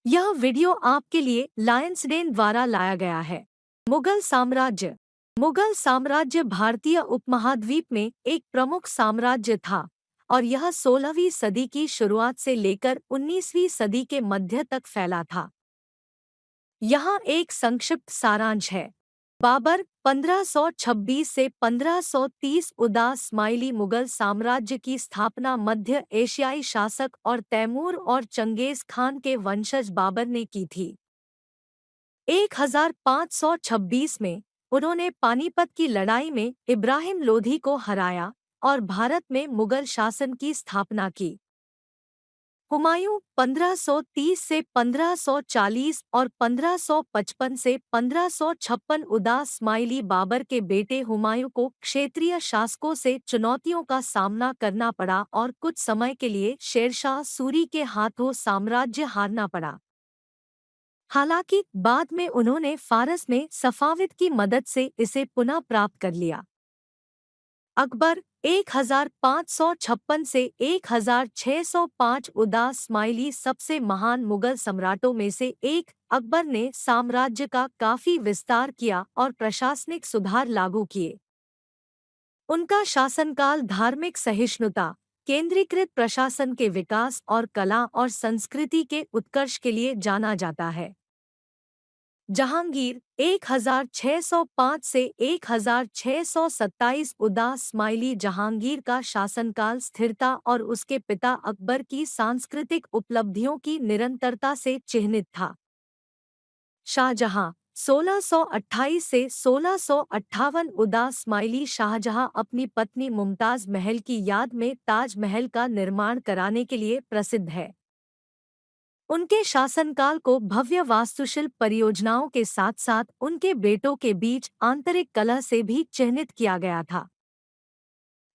यह वीडियो आपके लिए लायंसडेन द्वारा लाया गया है। मुगल साम्राज्य। मुगल साम्राज्य भारतीय उपमहाद्वीप में एक प्रमुख साम्राज्य था और यह 16वीं सदी की शुरुआत से लेकर 19वीं सदी के मध्य तक फैला था। यहाँ एक संक्षिप्त सारांश है। बाबर 1526 से 1530 उदास-इस्माइली मुगल साम्राज्य की स्थापना मध्य एशियाई शासक और तैमूर और चंगेज खान के वंशज बाबर ने की थी। 1526 में उन्होंने पानीपत की लड़ाई में इब्राहिम लोधी को हराया और भारत में मुगल शासन की स्थापना की। हुमायूं 1530 से 1540 और 1555 से 1556 उदास-इस्माइली बाबर के बेटे हुमायूं को क्षेत्रीय शासकों से चुनौतियों का सामना करना पड़ा और कुछ समय के लिए शेरशाह सूरी के हाथों साम्राज्य हारना पड़ा। हालांकि बाद में उन्होंने फारस में सफाविद की मदद से इसे पुनः प्राप्त कर लिया। अकबर 1556 से 1605 उदास-इस्माइली सबसे महान मुगल सम्राटों में से एक। अकबर ने साम्राज्य का काफी विस्तार किया और प्रशासनिक सुधार लागू किए। उनका शासनकाल धार्मिक सहिष्णुता, केंद्रीकृत प्रशासन के विकास और कला और संस्कृति के उत्कर्ष के लिए जाना जाता है। जहांगीर 1605 से 1627 उदास-इस्माइली जहांगीर का शासनकाल स्थिरता और उसके पिता अकबर की सांस्कृतिक उपलब्धियों की निरंतरता से चिह्नित था। शाहजहां 1628 से 1658 उदास-इस्माइली शाहजहां अपनी पत्नी मुमताज महल की याद में ताजमहल का निर्माण कराने के लिए प्रसिद्ध है। उनके शासनकाल को भव्य वास्तुशिल्प परियोजनाओं के साथ साथ उनके बेटों के बीच आंतरिक कलह से भी चिह्नित किया गया था।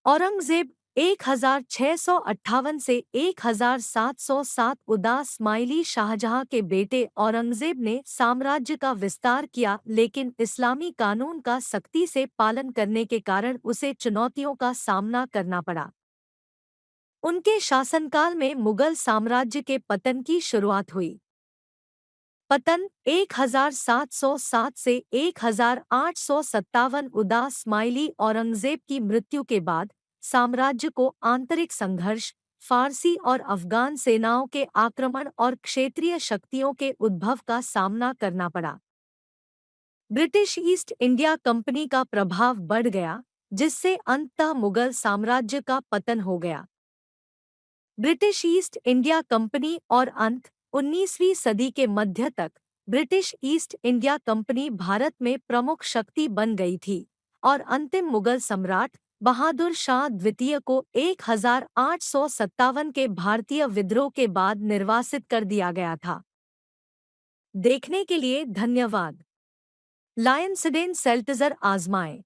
औरंगजेब 1658 से 1707 उदास-इस्माइली शाहजहां के बेटे औरंगजेब ने साम्राज्य का विस्तार किया, लेकिन इस्लामी कानून का सख्ती से पालन करने के कारण उसे चुनौतियों का सामना करना पड़ा। उनके शासनकाल में मुगल साम्राज्य के पतन की शुरुआत हुई। पतन 1707 से 1857 उदास-इस्माइली औरंगजेब की मृत्यु के बाद साम्राज्य को आंतरिक संघर्ष, फारसी और अफगान सेनाओं के आक्रमण और क्षेत्रीय शक्तियों के उद्भव का सामना करना पड़ा। ब्रिटिश ईस्ट इंडिया कंपनी का प्रभाव बढ़ गया, जिससे अंततः मुगल साम्राज्य का पतन हो गया। ब्रिटिश ईस्ट इंडिया कंपनी और अंत 19वीं सदी के मध्य तक British east India company Bharat में प्रमुख शक्ति बन गई थी और अंतिम मुगल सम्राट बहादुर शाह द्वितीय को 1857 के भारतीय विद्रोह के बाद निर्वासित कर दिया गया था। देखने के लिए धन्यवाद। लायंसडेन सेल्टज़र आजमाएं।